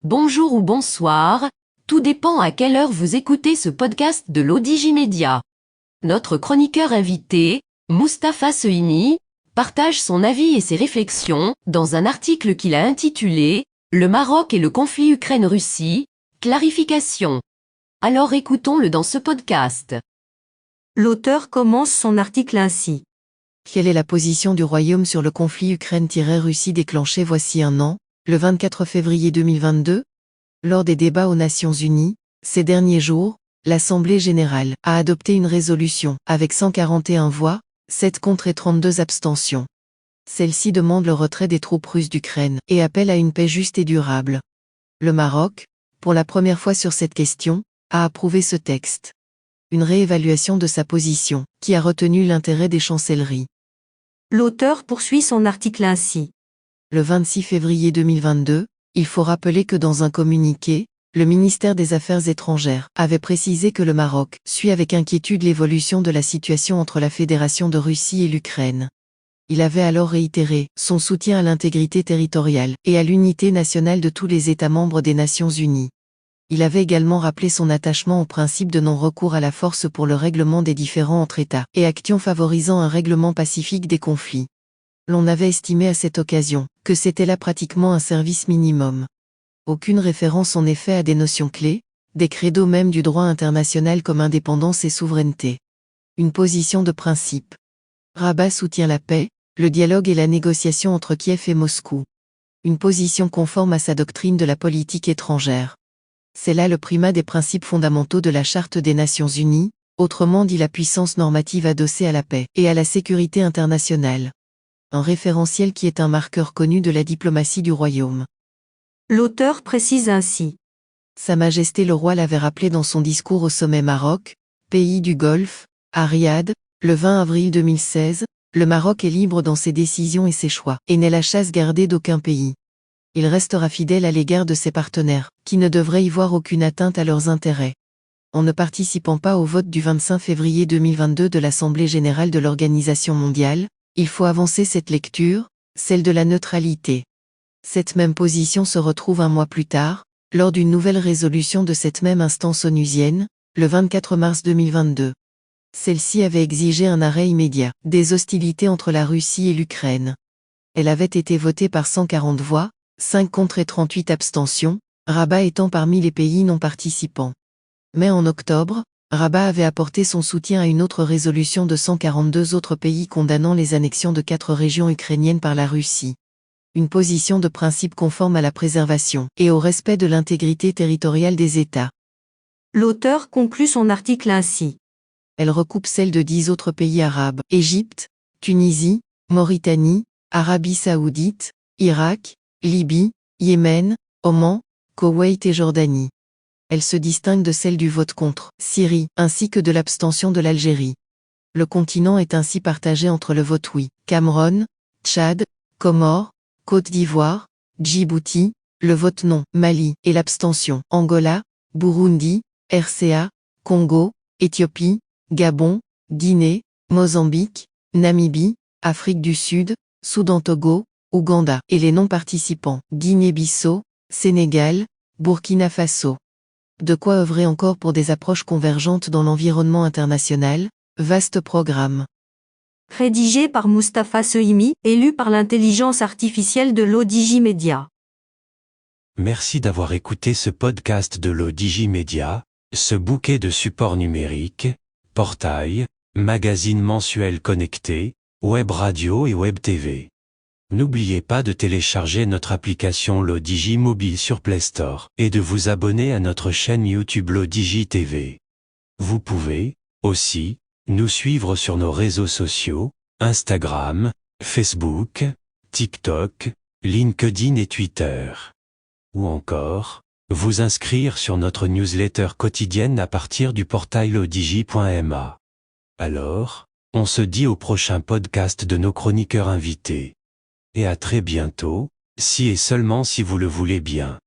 bonjour ou bonsoir, tout dépend à quelle heure vous écoutez ce podcast de l'ODJ Média. Notre chroniqueur invité, Mustapha Sehini, partage son avis et ses réflexions dans un article qu'il a intitulé « Le Maroc et le conflit Ukraine-Russie, clarification ». Alors écoutons-le dans ce podcast. L'auteur commence son article ainsi. Quelle est la position du Royaume sur le conflit Ukraine-Russie déclenché voici un an, le 24 février 2022? Lors des débats aux Nations Unies, ces derniers jours, l'Assemblée générale a adopté une résolution avec 141 voix, 7 contre et 32 abstentions. Celle-ci demande le retrait des troupes russes d'Ukraine et appelle à une paix juste et durable. Le Maroc, pour la première fois sur cette question, a approuvé ce texte. Une réévaluation de sa position, qui a retenu l'intérêt des chancelleries. L'auteur poursuit son article ainsi. Le 26 février 2022, il faut rappeler que dans un communiqué, le ministère des Affaires étrangères avait précisé que le Maroc suit avec inquiétude l'évolution de la situation entre la Fédération de Russie et l'Ukraine. Il avait alors réitéré son soutien à l'intégrité territoriale et à l'unité nationale de tous les États membres des Nations Unies. Il avait également rappelé son attachement au principe de non-recours à la force pour le règlement des différends entre États et actions favorisant un règlement pacifique des conflits. L'on avait estimé à cette occasion que c'était là pratiquement un service minimum. Aucune référence en effet à des notions clés, des credos même du droit international comme indépendance et souveraineté. Une position de principe. Rabat soutient la paix, le dialogue et la négociation entre Kiev et Moscou. Une position conforme à sa doctrine de la politique étrangère. C'est là le primat des principes fondamentaux de la Charte des Nations Unies, autrement dit la puissance normative adossée à la paix et à la sécurité internationale. Un référentiel qui est un marqueur connu de la diplomatie du Royaume. L'auteur précise ainsi. Sa Majesté le Roi l'avait rappelé dans son discours au sommet Maroc, pays du Golfe, à Riyad, le 20 avril 2016, le Maroc est libre dans ses décisions et ses choix, et n'est la chasse gardée d'aucun pays. Il restera fidèle à l'égard de ses partenaires, qui ne devraient y voir aucune atteinte à leurs intérêts. En ne participant pas au vote du 25 février 2022 de l'Assemblée générale de l'Organisation mondiale, il faut avancer cette lecture, celle de la neutralité. Cette même position se retrouve un mois plus tard, lors d'une nouvelle résolution de cette même instance onusienne, le 24 mars 2022. Celle-ci avait exigé un arrêt immédiat des hostilités entre la Russie et l'Ukraine. Elle avait été votée par 140 voix, 5 contre et 38 abstentions, Rabat étant parmi les pays non participants. Mais en octobre, Rabat avait apporté son soutien à une autre résolution de 142 autres pays condamnant les annexions de 4 régions ukrainiennes par la Russie. Une position de principe conforme à la préservation et au respect de l'intégrité territoriale des États. L'auteur conclut son article ainsi. Elle recoupe celle de 10 autres pays arabes, Égypte, Tunisie, Mauritanie, Arabie Saoudite, Irak, Libye, Yémen, Oman, Koweït et Jordanie. Elle se distingue de celle du vote contre Syrie, ainsi que de l'abstention de l'Algérie. Le continent est ainsi partagé entre le vote oui, Cameroun, Tchad, Comores, Côte d'Ivoire, Djibouti, le vote non, Mali, et l'abstention, Angola, Burundi, RCA, Congo, Éthiopie, Gabon, Guinée, Mozambique, Namibie, Afrique du Sud, Soudan-Togo, Ouganda, et les non-participants, Guinée-Bissau, Sénégal, Burkina Faso. De quoi œuvrer encore pour des approches convergentes dans l'environnement international, vaste programme. Rédigé par Mustapha Sehini et lu par l'intelligence artificielle de l'ODJ Média. Merci d'avoir écouté ce podcast de l'ODJ Média, ce bouquet de supports numériques, portail, magazine mensuel connecté, web radio et web TV. N'oubliez pas de télécharger notre application l'ODJ Mobile sur Play Store et de vous abonner à notre chaîne YouTube l'ODJ TV. Vous pouvez, aussi, nous suivre sur nos réseaux sociaux, Instagram, Facebook, TikTok, LinkedIn et Twitter. Ou encore, vous inscrire sur notre newsletter quotidienne à partir du portail l'odj.ma. Alors, on se dit au prochain podcast de nos chroniqueurs invités. Et à très bientôt, si et seulement si vous le voulez bien.